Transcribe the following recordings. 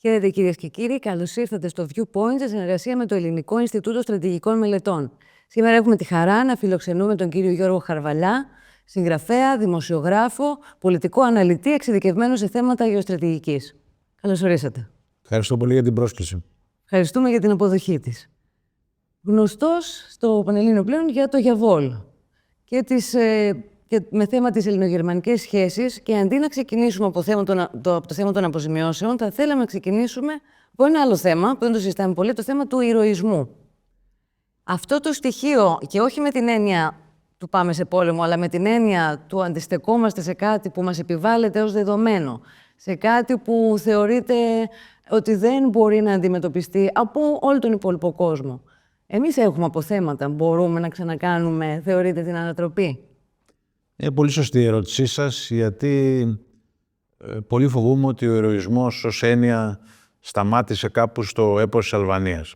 Χαίρετε κυρίες και κύριοι, καλώς ήρθατε στο Viewpoint σε συνεργασία με το Ελληνικό Ινστιτούτο Στρατηγικών Μελετών. Σήμερα έχουμε τη χαρά να φιλοξενούμε τον κύριο Γιώργο Χαρβαλιά, συγγραφέα, δημοσιογράφο, πολιτικό αναλυτή, εξειδικευμένο σε θέματα γεωστρατηγικής. Καλώς ορίσατε. Ευχαριστώ πολύ για την πρόσκληση. Ευχαριστούμε για την αποδοχή της. Γνωστός στο Πανελλήνιο πλέον για το Γιαβόλ και με θέμα τις ελληνογερμανικές σχέσεις, και αντί να ξεκινήσουμε από το θέμα των αποζημιώσεων, θα θέλαμε να ξεκινήσουμε από ένα άλλο θέμα που δεν το συζητάμε πολύ, το θέμα του ηρωισμού. Αυτό το στοιχείο, και όχι με την έννοια του πάμε σε πόλεμο, αλλά με την έννοια του αντιστεκόμαστε σε κάτι που μας επιβάλλεται ως δεδομένο, σε κάτι που θεωρείται ότι δεν μπορεί να αντιμετωπιστεί από όλο τον υπόλοιπο κόσμο. Εμείς έχουμε αποθέματα, μπορούμε να ξανακάνουμε, θεωρείτε, την ανατροπή? Είναι πολύ σωστή η ερώτησή σας, γιατί πολύ φοβούμαι ότι ο ηρωισμός ως έννοια σταμάτησε κάπου στο έπος της Αλβανίας.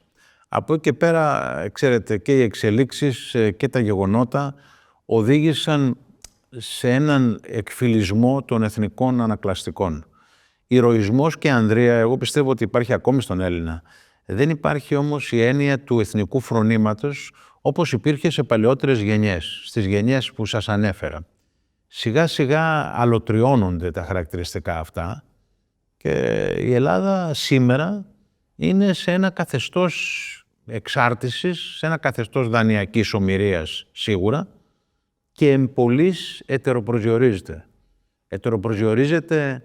Από εκεί και πέρα, ξέρετε, και οι εξελίξεις και τα γεγονότα οδήγησαν σε έναν εκφυλισμό των εθνικών ανακλαστικών. Ηρωισμός και ανδρεία, εγώ πιστεύω ότι υπάρχει ακόμη στον Έλληνα. Δεν υπάρχει όμως η έννοια του εθνικού φρονήματος όπως υπήρχε σε παλαιότερες γενιές, στις γενιές που σας ανέφερα. Σιγά σιγά αλωτριώνονται τα χαρακτηριστικά αυτά και η Ελλάδα σήμερα είναι σε ένα καθεστώς εξάρτησης, σε ένα καθεστώς δανειακής ομηρίας σίγουρα, και εμπολής ετεροπροσδιορίζεται. Ετεροπροσδιορίζεται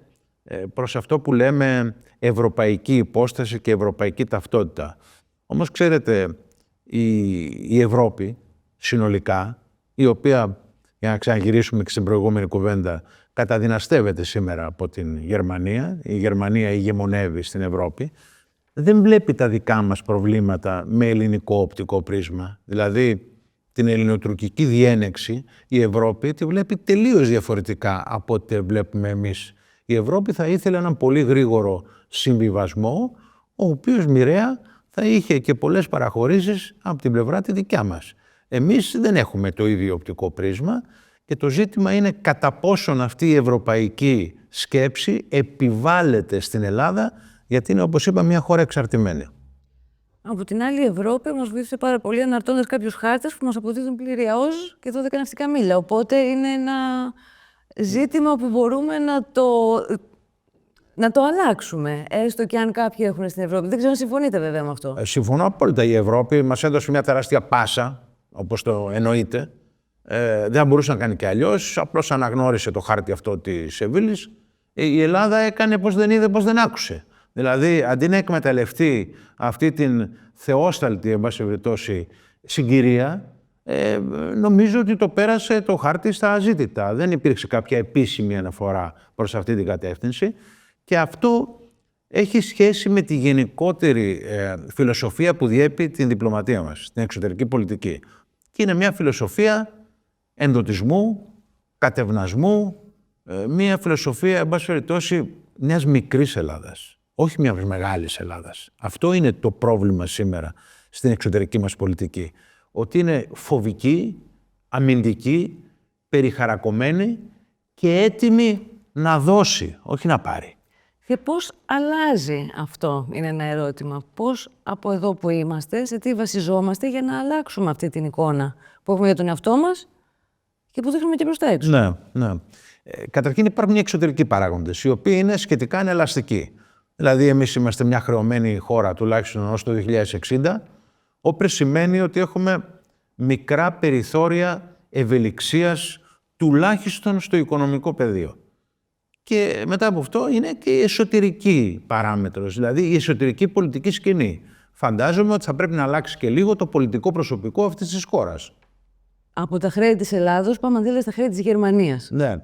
προς αυτό που λέμε ευρωπαϊκή υπόσταση και ευρωπαϊκή ταυτότητα. Όμως ξέρετε, η Ευρώπη συνολικά, η οποία, για να ξαναγυρίσουμε και στην προηγούμενη κουβέντα, καταδυναστεύεται σήμερα από την Γερμανία, η Γερμανία ηγεμονεύει στην Ευρώπη, δεν βλέπει τα δικά μας προβλήματα με ελληνικό οπτικό πρίσμα. Δηλαδή, την ελληνοτουρκική διένεξη, η Ευρώπη τη βλέπει τελείως διαφορετικά από ό,τι βλέπουμε εμείς. Η Ευρώπη θα ήθελε έναν πολύ γρήγορο συμβιβασμό, ο οποίος μοιραία θα είχε και πολλές παραχωρήσεις από την πλευρά τη δικιά μας. Εμείς δεν έχουμε το ίδιο οπτικό πρίσμα και το ζήτημα είναι κατά πόσον αυτή η ευρωπαϊκή σκέψη επιβάλλεται στην Ελλάδα, γιατί είναι, όπως είπα, μια χώρα εξαρτημένη. Από την άλλη, η Ευρώπη μας βοήθησε πάρα πολύ αναρτώντας κάποιους χάρτες που μας αποδίδουν πλήρη ΑΟΣ και 12 ναυτικά μίλια. Οπότε είναι ένα ζήτημα που μπορούμε να το αλλάξουμε, έστω και αν κάποιοι έχουν στην Ευρώπη. Δεν ξέρω αν συμφωνείτε βέβαια με αυτό. Συμφωνώ απόλυτα. Η Ευρώπη μας έδωσε μια τεράστια πάσα, όπως το εννοείται. Δεν μπορούσε να κάνει και αλλιώς. Απλώς αναγνώρισε το χάρτη αυτό της Σεβίλης. Η Ελλάδα έκανε πως δεν είδε, πως δεν άκουσε. Δηλαδή, αντί να εκμεταλλευτεί αυτή την θεόσταλτη, εν πάση περιπτώσει, συγκυρία, νομίζω ότι το πέρασε το χάρτη στα αζήτητα. Δεν υπήρξε κάποια επίσημη αναφορά προς αυτή την κατεύθυνση, και αυτό έχει σχέση με τη γενικότερη φιλοσοφία που διέπει την διπλωματία μας, την εξωτερική πολιτική. Και είναι μια φιλοσοφία εντοτισμού, κατευνασμού, μια φιλοσοφία, εν πάση περιπτώσει, μιας μικρής Ελλάδας, όχι μιας μεγάλης Ελλάδας. Αυτό είναι το πρόβλημα σήμερα στην εξωτερική μας πολιτική. Ότι είναι φοβική, αμυντική, περιχαρακωμένη και έτοιμη να δώσει, όχι να πάρει. Και πώς αλλάζει αυτό, είναι ένα ερώτημα. Πώς από εδώ που είμαστε, σε τι βασιζόμαστε για να αλλάξουμε αυτή την εικόνα που έχουμε για τον εαυτό μας και που δείχνουμε και προς τα έξω. Ναι. Καταρχήν υπάρχουν οι εξωτερικοί παράγοντες, οι οποίοι είναι σχετικά ανελαστικοί. Δηλαδή, εμείς είμαστε μια χρεωμένη χώρα, τουλάχιστον ως το 2060, όπερ σημαίνει ότι έχουμε μικρά περιθώρια ευελιξίας, τουλάχιστον στο οικονομικό πεδίο. Και μετά από αυτό είναι και η εσωτερική παράμετρος, δηλαδή η εσωτερική πολιτική σκηνή. Φαντάζομαι ότι θα πρέπει να αλλάξει και λίγο το πολιτικό προσωπικό αυτής της χώρας. Από τα χρέη της Ελλάδος πάμε, αν θέλετε, στα χρέη της Γερμανίας. Ναι.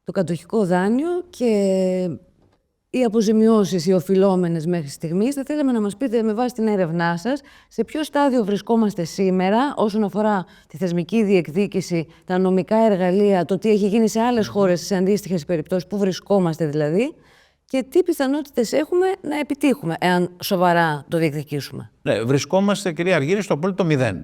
Το κατοχικό δάνειο και οι αποζημιώσεις, οι οφειλόμενες μέχρι στιγμής. Θα θέλαμε να μας πείτε, με βάση την έρευνά σας, σε ποιο στάδιο βρισκόμαστε σήμερα όσον αφορά τη θεσμική διεκδίκηση, τα νομικά εργαλεία, το τι έχει γίνει σε άλλες χώρες, σε αντίστοιχες περιπτώσεις, πού βρισκόμαστε δηλαδή, και τι πιθανότητες έχουμε να επιτύχουμε, εάν σοβαρά το διεκδικήσουμε. Ναι, βρισκόμαστε, κυρία Αργύρη, στο απόλυτο 0.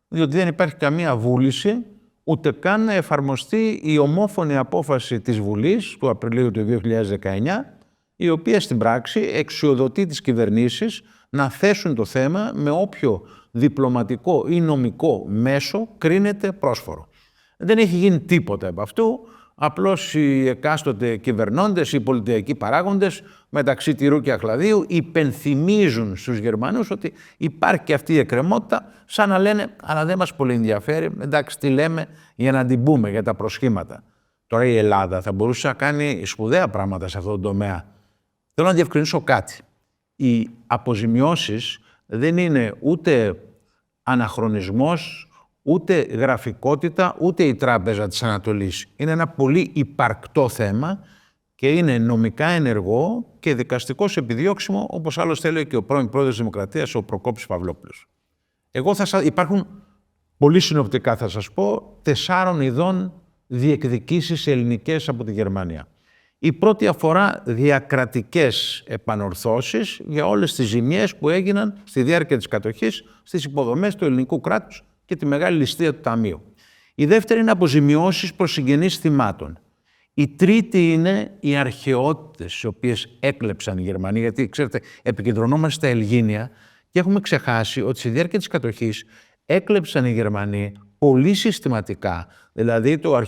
Διότι δεν υπάρχει καμία βούληση, ούτε καν να εφαρμοστεί η ομόφωνη απόφαση της Βουλής του Απριλίου του 2019, η οποία στην πράξη εξουδοτεί τις κυβερνήσεις να θέσουν το θέμα με όποιο διπλωματικό ή νομικό μέσο κρίνεται πρόσφορο. Δεν έχει γίνει τίποτα από αυτού, απλώς οι εκάστοτε κυβερνώντες, οι πολιτιακοί παράγοντες μεταξύ τυρού και αχλαδίου υπενθυμίζουν στους Γερμανούς ότι υπάρχει και αυτή η εκκρεμότητα, σαν να λένε «αλλά δεν μας πολύ ενδιαφέρει, εντάξει τι λέμε για να την πούμε για τα προσχήματα». Τώρα η Ελλάδα θα μπορούσε να κάνει σπουδαία πράγματα σε αυτό το τομέα. Θέλω να διευκρινίσω κάτι. Οι αποζημιώσεις δεν είναι ούτε αναχρονισμός, ούτε γραφικότητα, ούτε η Τράπεζα της Ανατολής. Είναι ένα πολύ υπαρκτό θέμα και είναι νομικά ενεργό και δικαστικώς επιδιώξιμο, όπως άλλωστε έλεγε και ο πρώην πρόεδρος της Δημοκρατίας, ο Προκόπης Παυλόπουλος. Υπάρχουν πολύ συνοπτικά, θα σας πω, 4 ειδών διεκδικήσεις ελληνικές από τη Γερμανία. Η πρώτη αφορά διακρατικές επανορθώσεις για όλες τις ζημιές που έγιναν στη διάρκεια της κατοχής στις υποδομές του ελληνικού κράτους και τη μεγάλη ληστεία του Ταμείου. Η δεύτερη είναι αποζημιώσεις προς συγγενείς θυμάτων. Η τρίτη είναι οι αρχαιότητες, τις οποίες έκλεψαν οι Γερμανοί, γιατί ξέρετε, επικεντρωνόμαστε στα Ελγίνια και έχουμε ξεχάσει ότι στη διάρκεια της κατοχής έκλεψαν οι Γερμανοί πολύ συστηματικά. Δηλαδή το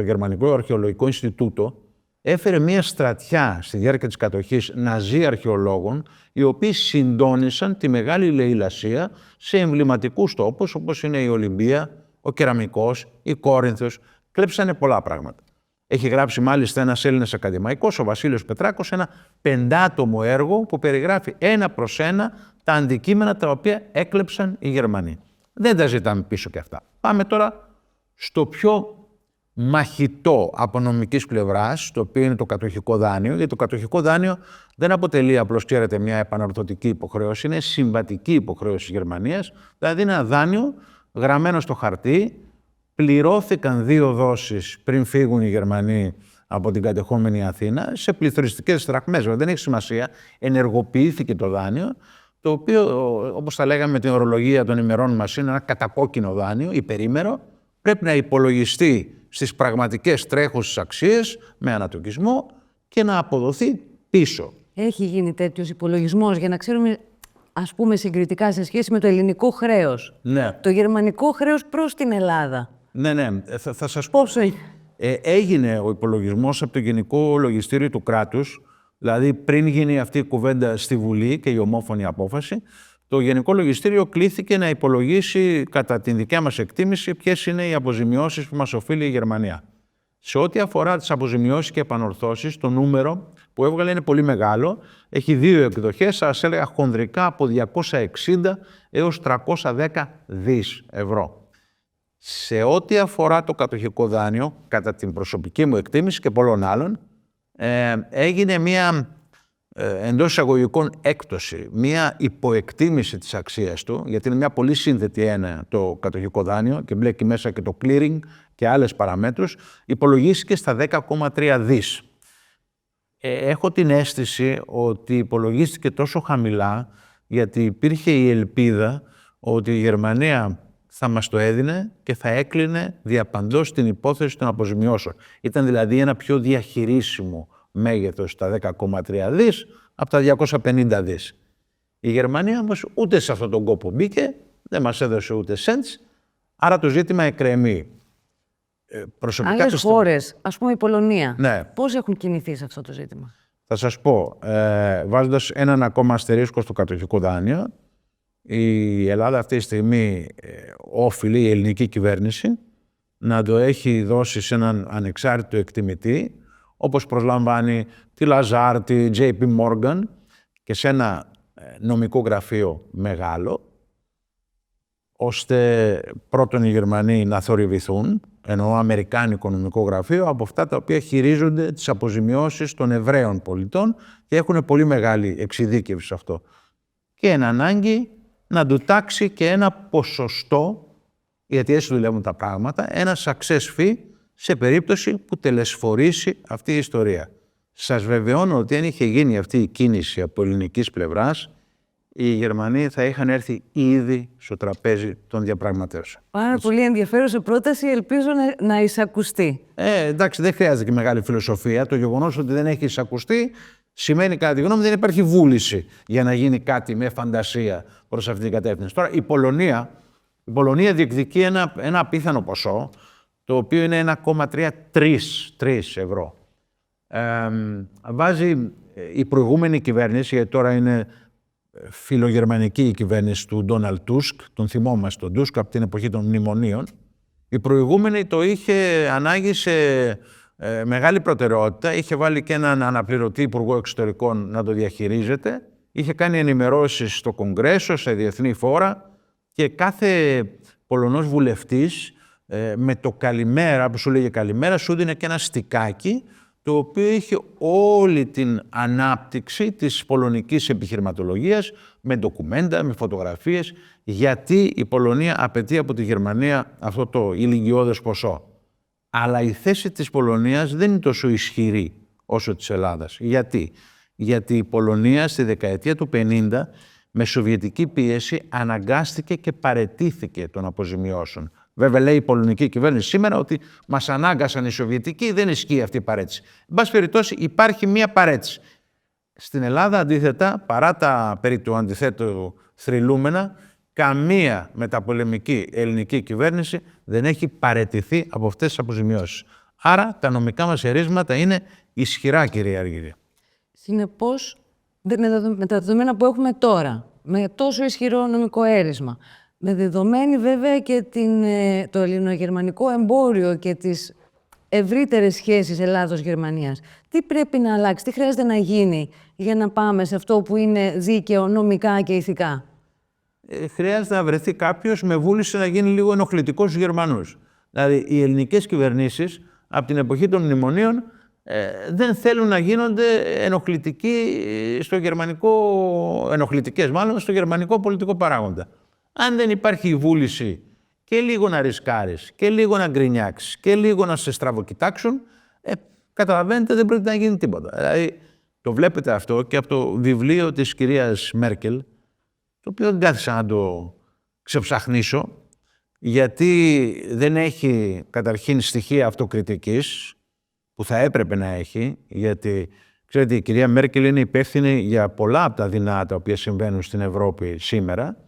Γερμανικό Αρχαιολογικό Ινστιτούτο έφερε μια στρατιά στη διάρκεια της κατοχής ναζί αρχαιολόγων, οι οποίοι συντόνισαν τη μεγάλη λαιλασία σε εμβληματικούς τόπους όπως είναι η Ολυμπία, ο Κεραμικός, η Κόρινθος. Κλέψανε πολλά πράγματα. Έχει γράψει μάλιστα ένας Έλληνας ακαδημαϊκός, ο Βασίλειος Πετράκος, ένα 5άτομο έργο που περιγράφει 1 προς 1 τα αντικείμενα τα οποία έκλεψαν οι Γερμανοί. Δεν τα ζητάμε πίσω και αυτά. Πάμε τώρα στο πιο μαχητό από νομικής πλευράς, το οποίο είναι το κατοχικό δάνειο, γιατί το κατοχικό δάνειο δεν αποτελεί απλώς, ξέρετε, μια επανορθωτική υποχρέωση, είναι συμβατική υποχρέωση της Γερμανίας, δηλαδή είναι ένα δάνειο γραμμένο στο χαρτί. Πληρώθηκαν 2 δόσεις πριν φύγουν οι Γερμανοί από την κατεχόμενη Αθήνα σε πληθωριστικές δραχμές. Δεν έχει σημασία, ενεργοποιήθηκε το δάνειο, το οποίο, όπως τα λέγαμε με την ορολογία των ημερών μας, είναι ένα κατακόκκινο δάνειο, υπερήμερο, πρέπει να υπολογιστεί στις πραγματικές τρέχουσες αξίες με ανατοκισμό και να αποδοθεί πίσω. Έχει γίνει τέτοιος υπολογισμός για να ξέρουμε, ας πούμε, συγκριτικά σε σχέση με το ελληνικό χρέος. Ναι. Το γερμανικό χρέος προς την Ελλάδα. Ναι. Θα σας πω. Πόσο είναι? Έγινε ο υπολογισμός από το Γενικό Λογιστήριο του κράτους, δηλαδή πριν γίνει αυτή η κουβέντα στη Βουλή και η ομόφωνη απόφαση, το Γενικό Λογιστήριο κλήθηκε να υπολογίσει κατά την δικιά μας εκτίμηση ποιες είναι οι αποζημιώσεις που μας οφείλει η Γερμανία. Σε ό,τι αφορά τις αποζημιώσεις και επανορθώσεις, το νούμερο που έβγαλε είναι πολύ μεγάλο. Έχει 2 εκδοχές, σας έλεγα χονδρικά από 260 έως 310 δις ευρώ. Σε ό,τι αφορά το κατοχικό δάνειο, κατά την προσωπική μου εκτίμηση και πολλών άλλων, έγινε μια εντός εισαγωγικών έκπτωση, μια υποεκτίμηση της αξίας του, γιατί είναι μια πολύ σύνθετη έννοια το κατοχικό δάνειο και μπλέκει μέσα και το clearing και άλλες παραμέτρους, υπολογίστηκε στα 10,3 δις. Έχω την αίσθηση ότι υπολογίστηκε τόσο χαμηλά, γιατί υπήρχε η ελπίδα ότι η Γερμανία θα μας το έδινε και θα έκλεινε διαπαντός την υπόθεση των αποζημιώσεων. Ήταν δηλαδή ένα πιο διαχειρίσιμο μέγεθος τα 10,3 δις από τα 250 δις. Η Γερμανία όμως ούτε σε αυτόν τον κόπο μπήκε, δεν μας έδωσε ούτε cents, άρα το ζήτημα εκκρεμεί. Άλλες χώρες, ας πούμε η Πολωνία, ναι, πώς έχουν κινηθεί σε αυτό το ζήτημα? Θα σας πω, βάζοντας έναν ακόμα αστερίσκο στο κατοχικό δάνειο, η Ελλάδα αυτή τη στιγμή όφιλε, η ελληνική κυβέρνηση, να το έχει δώσει σε έναν ανεξάρτητο εκτιμητή, όπως προσλαμβάνει τη Lazard, τη JP Morgan και σε ένα νομικό γραφείο μεγάλο, ώστε πρώτον οι Γερμανοί να θορυβηθούν, εννοώ αμερικάνικο νομικό γραφείο, από αυτά τα οποία χειρίζονται τις αποζημιώσεις των Εβραίων πολιτών και έχουν πολύ μεγάλη εξειδίκευση σε αυτό. Και εν ανάγκη να του τάξει και ένα ποσοστό, γιατί έτσι δουλεύουν τα πράγματα, ένα success fee σε περίπτωση που τελεσφορήσει αυτή η ιστορία. Σας βεβαιώνω ότι αν είχε γίνει αυτή η κίνηση από ελληνικής πλευράς, οι Γερμανοί θα είχαν έρθει ήδη στο τραπέζι των διαπραγματεύσεων. Πάρα πολύ ενδιαφέρουσα πρόταση, ελπίζω να εισακουστεί. Εντάξει, δεν χρειάζεται και μεγάλη φιλοσοφία. Το γεγονός ότι δεν έχει εισακουστεί σημαίνει, κατά τη γνώμη μου, δεν υπάρχει βούληση για να γίνει κάτι με φαντασία προς αυτή την κατεύθυνση. Τώρα, η Πολωνία διεκδικεί ένα απίθανο ποσό, το οποίο είναι 1,3 ευρώ. Βάζει η προηγούμενη κυβέρνηση, γιατί τώρα είναι φιλογερμανική η κυβέρνηση του Ντόναλντ Τούσκ, τον θυμόμαστε τον Τούσκ από την εποχή των μνημονίων, η προηγούμενη το είχε ανάγκη σε μεγάλη προτεραιότητα, είχε βάλει και έναν αναπληρωτή υπουργό εξωτερικών να το διαχειρίζεται, είχε κάνει ενημερώσεις στο Κογκρέσο, σε διεθνή φόρα και κάθε Πολωνός βουλευτής με το καλημέρα, που σου λέγε καλημέρα, σου δίνει και ένα στικάκι το οποίο είχε όλη την ανάπτυξη της πολωνικής επιχειρηματολογίας με ντοκουμέντα, με φωτογραφίες, γιατί η Πολωνία απαιτεί από τη Γερμανία αυτό το ηλικιώδες ποσό. Αλλά η θέση της Πολωνίας δεν είναι τόσο ισχυρή όσο της Ελλάδας. Γιατί? Γιατί η Πολωνία στη δεκαετία του 50 με σοβιετική πίεση αναγκάστηκε και παραιτήθηκε των αποζημιώσεων. Βέβαια, λέει η πολωνική κυβέρνηση σήμερα ότι μας ανάγκασαν οι Σοβιετικοί, δεν ισχύει αυτή η παρέτηση. Εν πάση περιπτώσει, υπάρχει μία παρέτηση. Στην Ελλάδα, αντίθετα, παρά τα περί του αντιθέτου θρυλούμενα, καμία μεταπολεμική ελληνική κυβέρνηση δεν έχει παραιτηθεί από αυτές τις αποζημιώσεις. Άρα, τα νομικά μας ερίσματα είναι ισχυρά, κυρία Αργύρη. Συνεπώς, με τα δεδομένα που έχουμε τώρα, με τόσο ισχυρό νομικό έρισμα, με δεδομένη βέβαια και το ελληνογερμανικό εμπόριο και τις ευρύτερες σχέσεις Ελλάδος-Γερμανίας, τι πρέπει να αλλάξει, τι χρειάζεται να γίνει για να πάμε σε αυτό που είναι δίκαιο νομικά και ηθικά? Χρειάζεται να βρεθεί κάποιος με βούληση να γίνει λίγο ενοχλητικός στους Γερμανούς. Δηλαδή, οι ελληνικές κυβερνήσεις από την εποχή των μνημονίων δεν θέλουν να γίνονται ενοχλητικές στο γερμανικό πολιτικό παράγοντα. Αν δεν υπάρχει η βούληση και λίγο να ρισκάρεις και λίγο να γκρινιάξεις και λίγο να σε στραβοκοιτάξουν, καταλαβαίνετε, δεν πρόκειται να γίνει τίποτα. Δηλαδή, το βλέπετε αυτό και από το βιβλίο της κυρίας Μέρκελ, το οποίο δεν κάθισα να το ξεψαχνίσω, γιατί δεν έχει καταρχήν στοιχεία αυτοκριτικής, που θα έπρεπε να έχει, γιατί ξέρετε, η κυρία Μέρκελ είναι υπεύθυνη για πολλά από τα δεινά τα οποία συμβαίνουν στην Ευρώπη σήμερα,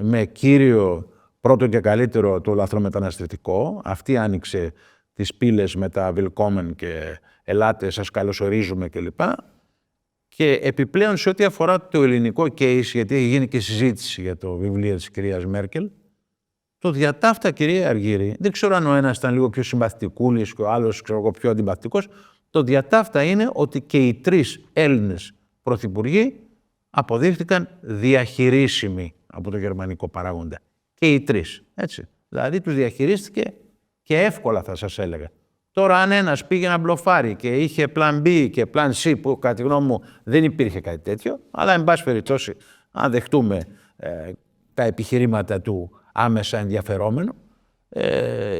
με κύριο πρώτο και καλύτερο το λαθρομεταναστευτικό. Αυτή άνοιξε τις πύλες με τα Willkommen και ελάτε, σας καλωσορίζουμε κλπ. Και επιπλέον σε ό,τι αφορά το ελληνικό case, γιατί έχει γίνει και συζήτηση για το βιβλίο της κυρίας Μέρκελ, το διατάφτα, κυρία Αργύρη, δεν ξέρω αν ο ένας ήταν λίγο πιο συμπαθητικούλης και ο άλλος πιο αντιπαθητικός, το διατάφτα είναι ότι και οι τρεις Έλληνες πρωθυπουργοί αποδείχθηκαν διαχειρίσιμοι από το γερμανικό παράγοντα. Και οι τρεις, έτσι. Δηλαδή τους διαχειρίστηκε και εύκολα, θα σας έλεγα. Τώρα αν ένας πήγε να μπλοφάρει και είχε πλαν B και πλαν C, που κατά τη γνώμη μου δεν υπήρχε κάτι τέτοιο, αλλά εν πάση περιπτώσει αν δεχτούμε τα επιχειρήματα του άμεσα ενδιαφερόμενου,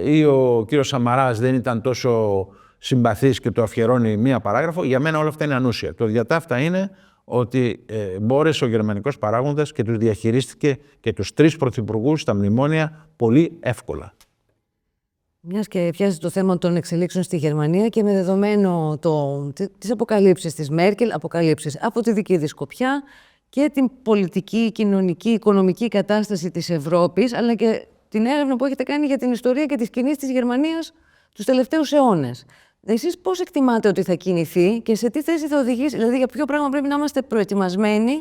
ή ο κύριος Σαμαράς δεν ήταν τόσο συμπαθής και το αφιερώνει μία παράγραφο, για μένα όλα αυτά είναι ανούσια. Το διατάφτα είναι ότι μπόρεσε ο γερμανικός παράγοντας και τους διαχειρίστηκε και τους τρεις πρωθυπουργούς στα μνημόνια πολύ εύκολα. Μιας και πιάσει το θέμα των εξελίξεων στη Γερμανία και με δεδομένο τις αποκαλύψεις της Μέρκελ, αποκαλύψεις από τη δική της σκοπιά και την πολιτική, κοινωνική, οικονομική κατάσταση της Ευρώπης, αλλά και την έρευνα που έχετε κάνει για την ιστορία και τις κινήσεις της Γερμανίας τους τελευταίους αιώνες. Εσείς πώς εκτιμάτε ότι θα κινηθεί και σε τι θέση θα οδηγήσει, δηλαδή για ποιο πράγμα πρέπει να είμαστε προετοιμασμένοι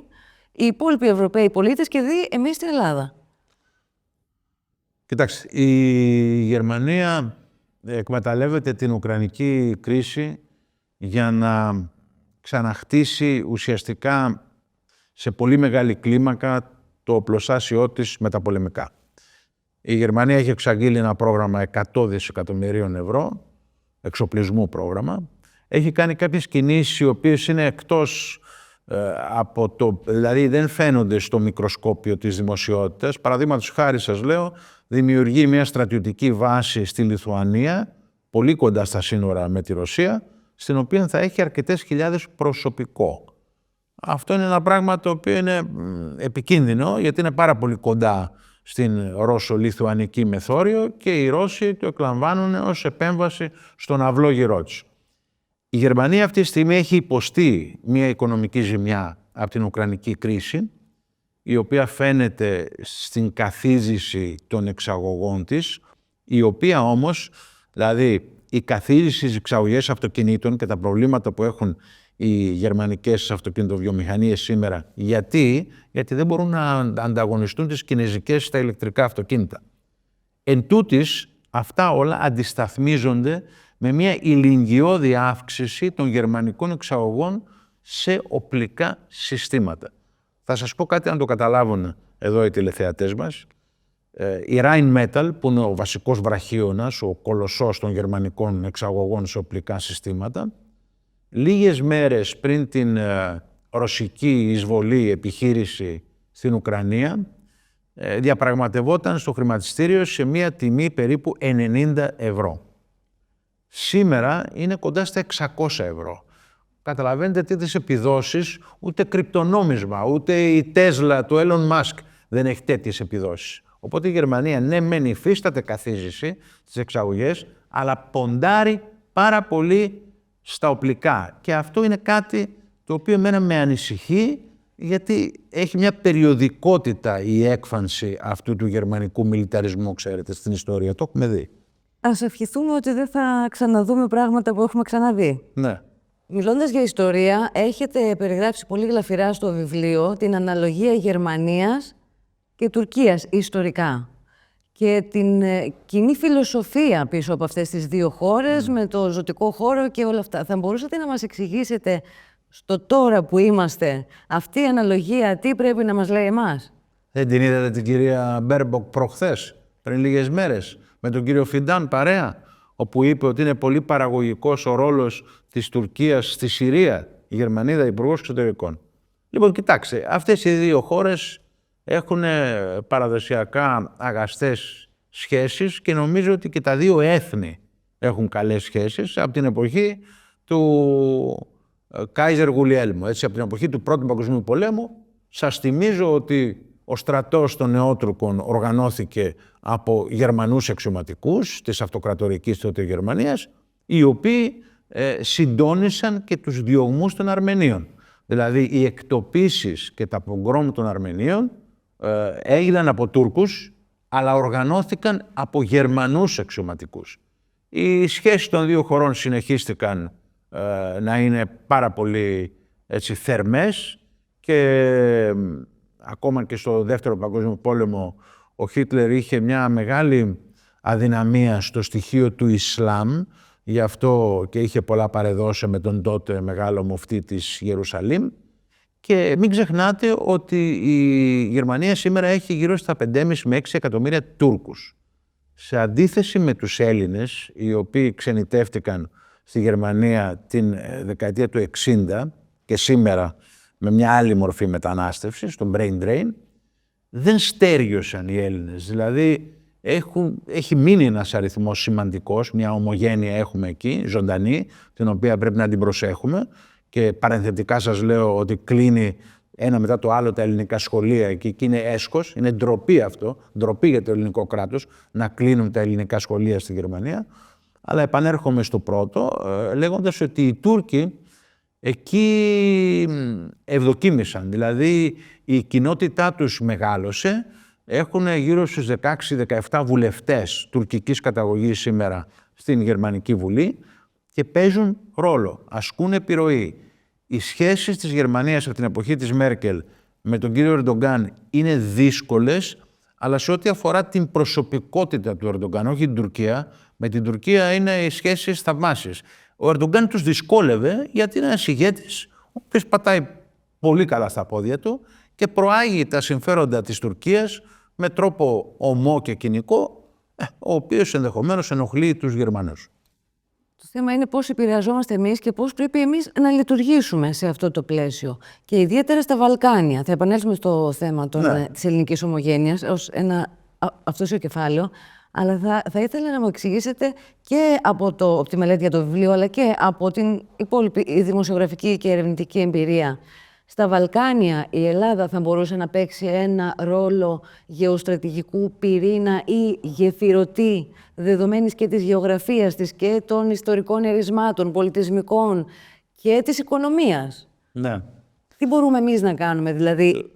οι υπόλοιποι Ευρωπαίοι πολίτες και εμείς στην Ελλάδα? Κοιτάξτε, η Γερμανία εκμεταλλεύεται την ουκρανική κρίση για να ξαναχτίσει ουσιαστικά σε πολύ μεγάλη κλίμακα το οπλοστάσιό της μεταπολεμικά. Η Γερμανία έχει εξαγγείλει ένα πρόγραμμα 100 δισεκατομμυρίων ευρώ, εξοπλισμού πρόγραμμα. Έχει κάνει κάποιες κινήσεις οι οποίες είναι εκτός από δηλαδή δεν φαίνονται στο μικροσκόπιο της δημοσιότητας. Παραδείγματος χάρη σας λέω, δημιουργεί μια στρατιωτική βάση στη Λιθουανία, πολύ κοντά στα σύνορα με τη Ρωσία, στην οποία θα έχει αρκετές χιλιάδες προσωπικό. Αυτό είναι ένα πράγμα το οποίο είναι επικίνδυνο, γιατί είναι πάρα πολύ κοντά στην Ρώσο-Λιθουανική μεθόριο και οι Ρώσοι το εκλαμβάνουν ως επέμβαση στον αυλό γυρό τους. Η Γερμανία αυτή τη στιγμή έχει υποστεί μια οικονομική ζημιά από την Ουκρανική κρίση, η οποία φαίνεται στην καθίζηση των εξαγωγών της, η οποία όμως, δηλαδή η καθίζηση στις εξαγωγές αυτοκινήτων και τα προβλήματα που έχουν οι γερμανικές αυτοκινητοβιομηχανίες σήμερα. Γιατί δεν μπορούν να ανταγωνιστούν τις κινεζικές στα ηλεκτρικά αυτοκίνητα. Εν τούτης, αυτά όλα αντισταθμίζονται με μια ηλικιώδη αύξηση των γερμανικών εξαγωγών σε οπλικά συστήματα. Θα σας πω κάτι να το καταλάβουν εδώ οι τηλεθεατές μας. Η Rheinmetall, που είναι ο βασικός βραχίωνας, ο κολοσσός των γερμανικών εξαγωγών σε οπλικά συστήματα, λίγες μέρες πριν την ρωσική εισβολή επιχείρηση στην Ουκρανία, διαπραγματευόταν στο χρηματιστήριο σε μια τιμή περίπου 90 ευρώ. Σήμερα είναι κοντά στα 600 ευρώ. Καταλαβαίνετε τέτοιες επιδόσεις, ούτε κρυπτονόμισμα, ούτε η Τέσλα του Elon Musk δεν έχει τέτοιες επιδόσεις. Οπότε η Γερμανία ναι μεν υφίσταται καθίζηση στις εξαγωγές, αλλά ποντάρει πάρα πολύ στα οπλικά. Και αυτό είναι κάτι το οποίο εμένα με ανησυχεί, γιατί έχει μια περιοδικότητα η έκφανση αυτού του γερμανικού μιλιταρισμού, ξέρετε, στην ιστορία. Το έχουμε δει. Ας ευχηθούμε ότι δεν θα ξαναδούμε πράγματα που έχουμε ξαναδεί. Ναι. Μιλώντας για ιστορία, έχετε περιγράψει πολύ γλαφυρά στο βιβλίο την αναλογία Γερμανίας και Τουρκίας ιστορικά και την κοινή φιλοσοφία πίσω από αυτές τις δύο χώρες με το ζωτικό χώρο και όλα αυτά. Θα μπορούσατε να μας εξηγήσετε στο τώρα που είμαστε αυτή η αναλογία τι πρέπει να μας λέει εμάς? Δεν την είδατε την κυρία Μπέρμποκ προχθές, πριν λίγες μέρες, με τον κύριο Φιντάν παρέα, όπου είπε ότι είναι πολύ παραγωγικός ο ρόλος της Τουρκίας στη Συρία, η Γερμανίδα Υπουργός Εξωτερικών. Λοιπόν, κοιτάξτε, αυτές οι δύο χώρες έχουν παραδοσιακά αγαστές σχέσεις και νομίζω ότι και τα δύο έθνη έχουν καλές σχέσεις από την εποχή του Κάιζερ Γουλιέλμου, έτσι, από την εποχή του Πρώτου Παγκοσμίου Πολέμου. Σας θυμίζω ότι ο στρατός των Νεότουρκων οργανώθηκε από Γερμανούς αξιωματικούς της αυτοκρατορικής τότε Γερμανίας, οι οποίοι συντόνισαν και τους διωγμούς των Αρμενίων. Δηλαδή οι εκτοπίσεις και τα πογκρόμ των Αρμενίων έγιναν από Τούρκους, αλλά οργανώθηκαν από Γερμανούς αξιωματικούς. Οι σχέσεις των δύο χωρών συνεχίστηκαν να είναι πάρα πολύ έτσι, θερμές και ακόμα και στο Δεύτερο Παγκόσμιο Πόλεμο ο Χίτλερ είχε μια μεγάλη αδυναμία στο στοιχείο του Ισλάμ, γι' αυτό και είχε πολλά παρεδώσει με τον τότε μεγάλο μουφτή της Ιερουσαλήμ. Και μην ξεχνάτε ότι η Γερμανία σήμερα έχει γύρω στα 5,5 με 6 εκατομμύρια Τούρκους. Σε αντίθεση με τους Έλληνες, οι οποίοι ξενιτεύτηκαν στη Γερμανία την δεκαετία του 60 και σήμερα με μια άλλη μορφή μετανάστευσης, τον brain drain, δεν στέριωσαν οι Έλληνες. Δηλαδή έχει μείνει ένας αριθμός σημαντικός, μια ομογένεια έχουμε εκεί, ζωντανή, την οποία πρέπει να την προσέχουμε. Και παρενθετικά σας λέω ότι κλείνει ένα μετά το άλλο τα ελληνικά σχολεία εκεί και είναι έσχος, είναι ντροπή αυτό, ντροπή για το ελληνικό κράτος να κλείνουν τα ελληνικά σχολεία στη Γερμανία. Αλλά επανέρχομαι στο πρώτο, λέγοντας ότι οι Τούρκοι εκεί ευδοκίμησαν. Δηλαδή η κοινότητά τους μεγάλωσε, έχουν γύρω στους 16-17 βουλευτές τουρκικής καταγωγής σήμερα στην Γερμανική Βουλή και παίζουν ρόλο, ασκούν επιρροή. Οι σχέσεις της Γερμανίας από την εποχή της Μέρκελ με τον κύριο Ερντογκάν είναι δύσκολες, αλλά σε ό,τι αφορά την προσωπικότητα του Ερντογκάν, όχι την Τουρκία, με την Τουρκία είναι οι σχέσεις θαυμάσιες. Ο Ερντογκάν τους δυσκόλευε γιατί είναι ένας ηγέτης, ο οποίος πατάει πολύ καλά στα πόδια του και προάγει τα συμφέροντα της Τουρκίας με τρόπο ομό και κοινικό, ο οποίος ενδεχομένως ενοχλεί τους Γερμανούς. Το θέμα είναι πώς επηρεαζόμαστε εμείς και πώς πρέπει εμείς να λειτουργήσουμε σε αυτό το πλαίσιο. Και ιδιαίτερα στα Βαλκάνια. Θα επανέλθουμε στο θέμα της ελληνικής ομογένειας ως ένα αυτόσιο κεφάλαιο. Αλλά θα ήθελα να μου εξηγήσετε και από τη μελέτη για το βιβλίο, αλλά και από την υπόλοιπη δημοσιογραφική και ερευνητική εμπειρία, Στα Βαλκάνια η Ελλάδα θα μπορούσε να παίξει ένα ρόλο γεωστρατηγικού πυρήνα ή γεφυρωτή, δεδομένης και της γεωγραφίας της και των ιστορικών ερισμάτων, πολιτισμικών και της οικονομίας. Ναι. Τι μπορούμε εμείς να κάνουμε, δηλαδή,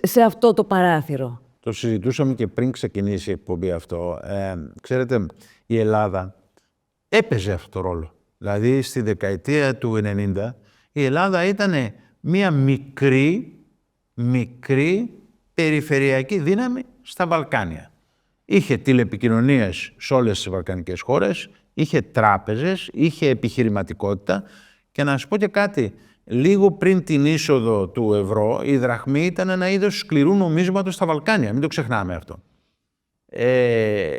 σε αυτό το παράθυρο? Το συζητούσαμε και πριν ξεκινήσει η εκπομπή αυτό. Ξέρετε, η Ελλάδα έπαιζε αυτό το ρόλο. Δηλαδή, στη δεκαετία του 90, η Ελλάδα ήταν μία μικρή περιφερειακή δύναμη στα Βαλκάνια. Είχε τηλεπικοινωνίες σε όλες τις βαλκανικές χώρες, είχε τράπεζες, είχε επιχειρηματικότητα και να σας πω και κάτι, λίγο πριν την είσοδο του ευρώ, η δραχμή ήταν ένα είδος σκληρού νομίσματος στα Βαλκάνια, μην το ξεχνάμε αυτό.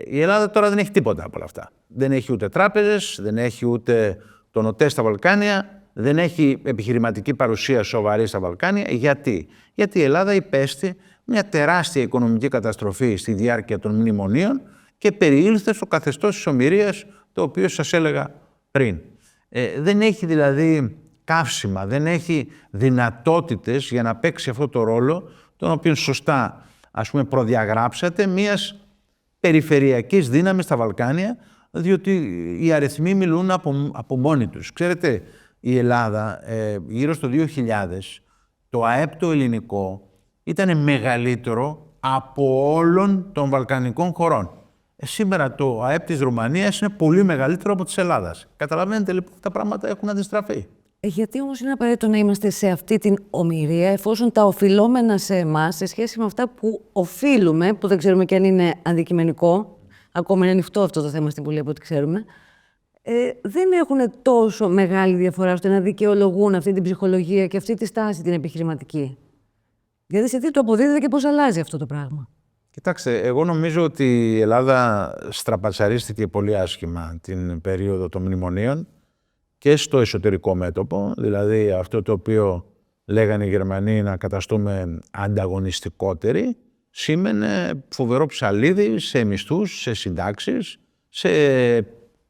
Η Ελλάδα τώρα δεν έχει τίποτα από όλα αυτά. Δεν έχει ούτε τράπεζες, δεν έχει ούτε τον ΟΤΕ στα Βαλκάνια, δεν έχει επιχειρηματική παρουσία σοβαρή στα Βαλκάνια. Γιατί? Γιατί η Ελλάδα υπέστη μια τεράστια οικονομική καταστροφή στη διάρκεια των μνημονίων και περιήλθε στο καθεστώς της ομηρίας, το οποίο σας έλεγα πριν. Δεν έχει δηλαδή καύσιμα, δεν έχει δυνατότητες για να παίξει αυτό το ρόλο, τον οποίο σωστά, ας πούμε, προδιαγράψατε, μιας περιφερειακής δύναμης στα Βαλκάνια, διότι οι αριθμοί μιλούν από μόνοι τους. Ξέρετε, η Ελλάδα γύρω στο 2000, το ΑΕΠ το ελληνικό ήταν μεγαλύτερο από όλων των βαλκανικών χωρών. Σήμερα το ΑΕΠ της Ρουμανίας είναι πολύ μεγαλύτερο από της Ελλάδας. Καταλαβαίνετε λοιπόν τα πράγματα έχουν αντιστραφεί. Γιατί όμως είναι απαραίτητο να είμαστε σε αυτή την ομηρία, εφόσον τα οφειλόμενα σε εμάς, σε σχέση με αυτά που οφείλουμε, που δεν ξέρουμε και αν είναι αντικειμενικό, ακόμα είναι ανοιχτό αυτό το θέμα στην Βουλή από ό,τι ξέρουμε, δεν έχουν τόσο μεγάλη διαφορά ώστε να δικαιολογούν αυτή την ψυχολογία και αυτή τη στάση την επιχειρηματική. Γιατί σε τι το αποδίδεται και πώς αλλάζει αυτό το πράγμα? Κοιτάξτε, εγώ νομίζω ότι η Ελλάδα στραπατσαρίστηκε πολύ άσχημα την περίοδο των μνημονίων και στο εσωτερικό μέτωπο, δηλαδή αυτό το οποίο λέγανε οι Γερμανοί να καταστούμε ανταγωνιστικότεροι, σήμαινε φοβερό ψαλίδι σε μισθούς, σε συντάξεις, σε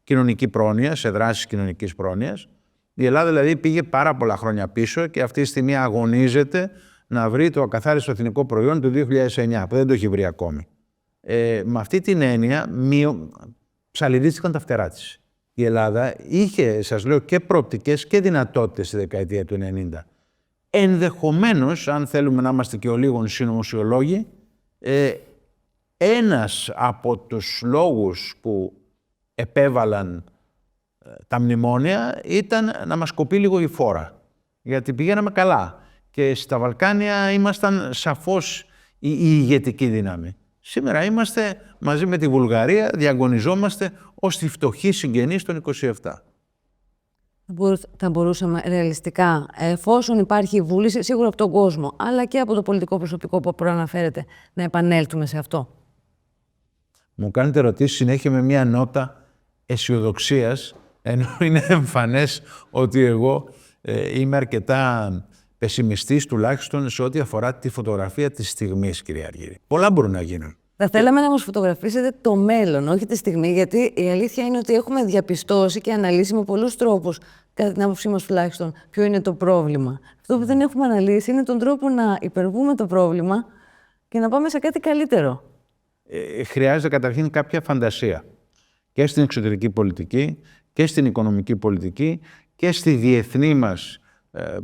κοινωνική πρόνοια, σε δράσεις κοινωνικής πρόνοιας. Η Ελλάδα δηλαδή πήγε πάρα πολλά χρόνια πίσω και αυτή τη στιγμή αγωνίζεται να βρει το ακαθάριστο εθνικό προϊόν του 2009, που δεν το έχει βρει ακόμη. Με αυτή την έννοια ψαλιδίστηκαν τα φτερά της. Η Ελλάδα είχε, σας λέω, και προοπτικές και δυνατότητες στη δεκαετία του 90. Ενδεχομένως, αν θέλουμε να είμαστε και ο λίγων συνωμοσιολόγοι, ένας από τους λόγους που επέβαλαν τα μνημόνια ήταν να μας κοπεί λίγο η φόρα. Γιατί πηγαίναμε καλά και στα Βαλκάνια ήμασταν σαφώς η ηγετική δύναμη. Σήμερα είμαστε μαζί με τη Βουλγαρία, διαγωνιζόμαστε ως τη φτωχή συγγενής των 27. Θα μπορούσαμε ρεαλιστικά, εφόσον υπάρχει βούληση, σίγουρα από τον κόσμο, αλλά και από το πολιτικό προσωπικό που προαναφέρεται, να επανέλθουμε σε αυτό? Μου κάνετε ερωτήσεις συνέχεια με μια νότα αισιοδοξίας, ενώ είναι εμφανές ότι εγώ είμαι αρκετά πεσημιστής, τουλάχιστον σε ό,τι αφορά τη φωτογραφία της στιγμής, κυρία Αργύρη. Πολλά μπορούν να γίνουν. Θα θέλαμε να μας φωτογραφίσετε το μέλλον, όχι τη στιγμή, γιατί η αλήθεια είναι ότι έχουμε διαπιστώσει και αναλύσει με πολλούς τρόπους, κατά την άποψή μας τουλάχιστον, ποιο είναι το πρόβλημα. Αυτό που δεν έχουμε αναλύσει είναι τον τρόπο να υπερβούμε το πρόβλημα και να πάμε σε κάτι καλύτερο. Χρειάζεται καταρχήν κάποια φαντασία και στην εξωτερική πολιτική και στην οικονομική πολιτική και στη διεθνή μας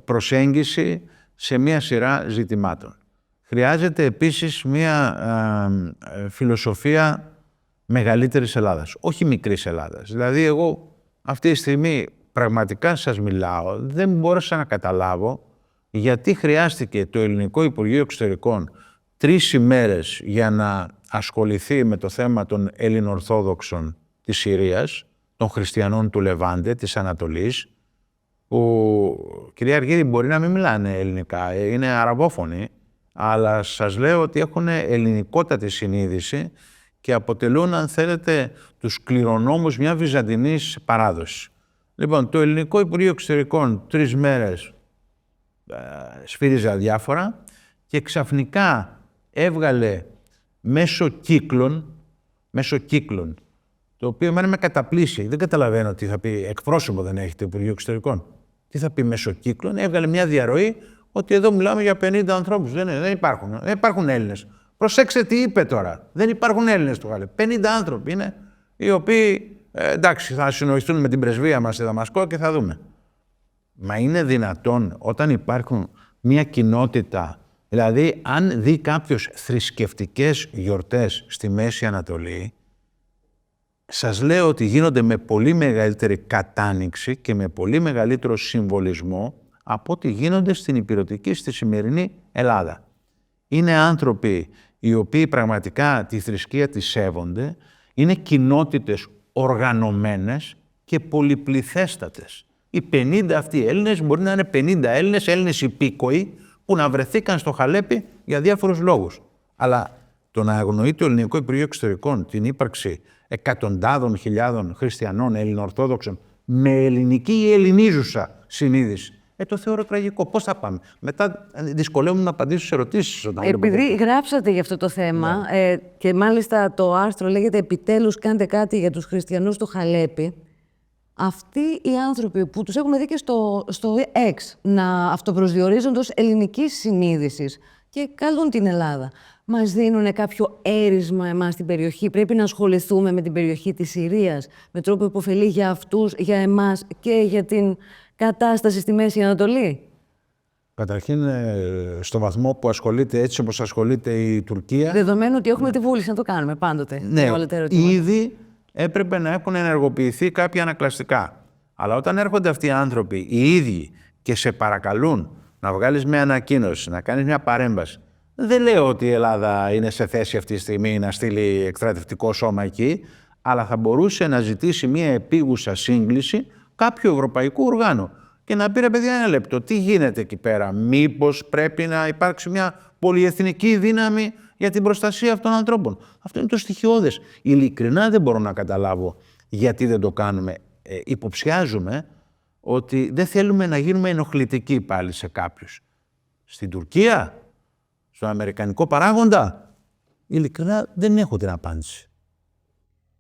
προσέγγιση σε μια σειρά ζητημάτων. Χρειάζεται επίσης μια φιλοσοφία μεγαλύτερης Ελλάδας, όχι μικρής Ελλάδας. Δηλαδή εγώ αυτή τη στιγμή πραγματικά σας μιλάω, δεν μπόρεσα να καταλάβω γιατί χρειάστηκε το Ελληνικό Υπουργείο Εξωτερικών 3 ημέρες για να ασχοληθεί με το θέμα των Ελληνοορθόδοξων της Συρίας, των χριστιανών του Λεβάντε, της Ανατολής, που, κυρία Αργύρη, μπορεί να μην μιλάνε ελληνικά, είναι αραβόφωνοι, αλλά σας λέω ότι έχουν ελληνικότατη συνείδηση και αποτελούν, αν θέλετε, τους κληρονόμους μια βυζαντινής παράδοση. Λοιπόν, το Ελληνικό Υπουργείο Εξωτερικών 3 μέρες σφύριζε αδιάφορα και ξαφνικά έβγαλε μέσω κύκλων, το οποίο εμένα με καταπλήσει. Δεν καταλαβαίνω τι θα πει, εκπρόσωπο δεν έχει το Υπουργείο Εξωτερικών. Τι θα πει μέσω κύκλων? Έβγαλε μια διαρροή ότι εδώ μιλάμε για 50 ανθρώπους. Δεν υπάρχουν Έλληνες. Προσέξτε τι είπε τώρα. Δεν υπάρχουν Έλληνες στο Χαλέπι. 50 άνθρωποι είναι οι οποίοι, εντάξει, θα συνοηθούν με την πρεσβεία μας στη Δαμασκό και θα δούμε. Μα είναι δυνατόν όταν υπάρχουν μια κοινότητα, δηλαδή αν δει κάποιος θρησκευτικές γιορτές στη Μέση Ανατολή, σας λέω ότι γίνονται με πολύ μεγαλύτερη κατάνοιξη και με πολύ μεγαλύτερο συμβολισμό από ό,τι γίνονται στην ηπειρωτική, στη σημερινή Ελλάδα. Είναι άνθρωποι οι οποίοι πραγματικά τη θρησκεία τη σέβονται, είναι κοινότητες οργανωμένες και πολυπληθέστατες. Οι 50 αυτοί Έλληνες μπορεί να είναι 50 Έλληνες υπήκοοι που να βρεθήκαν στο Χαλέπι για διάφορους λόγους. Αλλά το να αγνοεί το Ελληνικό Υπουργείο Εξωτερικών την ύπαρξη εκατοντάδων χιλιάδων χριστιανών Ελληνοορθόδοξων με ελληνική ή ελληνίζουσα συνείδηση, το θεωρώ τραγικό. Πώς θα πάμε? Μετά δυσκολεύομαι να απαντήσω σε ερωτήσεις. Επειδή γράψατε για αυτό το θέμα, και μάλιστα το άρθρο λέγεται «Επιτέλους κάντε κάτι για τους χριστιανούς στο Χαλέπι», αυτοί οι άνθρωποι που τους έχουμε δει και στο X να αυτοπροσδιορίζονται ως ελληνικής συνείδησης και καλούν την Ελλάδα, μας δίνουν κάποιο έρισμα εμάς στην περιοχή? Πρέπει να ασχοληθούμε με την περιοχή της Συρίας με τρόπο υποφελή για αυτούς, για εμάς και για την κατάσταση στη Μέση Ανατολή? Καταρχήν, στο βαθμό που ασχολείται έτσι όπως ασχολείται η Τουρκία... Δεδομένου ότι έχουμε τη βούληση να το κάνουμε πάντοτε. Ναι, ήδη έπρεπε να έχουν ενεργοποιηθεί κάποια ανακλαστικά. Αλλά όταν έρχονται αυτοί οι άνθρωποι οι ίδιοι και σε παρακαλούν να βγάλεις μια ανακοίνωση, να κάνεις μια παρέμβαση, δεν λέω ότι η Ελλάδα είναι σε θέση αυτή τη στιγμή να στείλει εκστρατευτικό σώμα εκεί, αλλά θα μπορούσε να ζητήσει μια επίγουσα σύγκληση κάποιου ευρωπαϊκού οργάνου και να πει, ρε παιδιά, ένα λεπτό, τι γίνεται εκεί πέρα? Μήπως πρέπει να υπάρξει μια πολυεθνική δύναμη για την προστασία αυτών των ανθρώπων? Αυτό είναι το στοιχειώδες. Ειλικρινά δεν μπορώ να καταλάβω γιατί δεν το κάνουμε. Υποψιάζουμε ότι δεν θέλουμε να γίνουμε ενοχλητικοί πάλι σε κάποιους. Στην Τουρκία, στον αμερικανικό παράγοντα, ειλικρινά δεν έχω την απάντηση.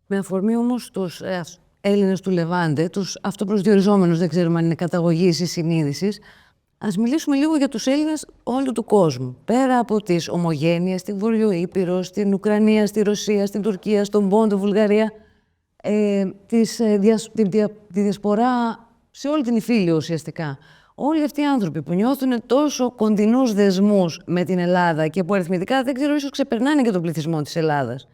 Με αφορμή όμως τους Έλληνες του Λεβάντε, τους αυτοπροσδιοριζόμενους, δεν ξέρουμε αν είναι καταγωγής ή συνείδησης, ας μιλήσουμε λίγο για τους Έλληνες όλου του κόσμου. Πέρα από τις ομογένειες, στην Βορειοήπειρο, στην Ουκρανία, στη Ρωσία, στην Τουρκία, στον Πόντο, Βουλγαρία, τη διασπορά σε όλη την Ιφίλιο ουσιαστικά. Όλοι αυτοί οι άνθρωποι που νιώθουν τόσο κοντινούς δεσμούς με την Ελλάδα και που αριθμητικά δεν ξέρω, ίσως ξεπερνάνε και τον πληθυσμό της Ελλάδας.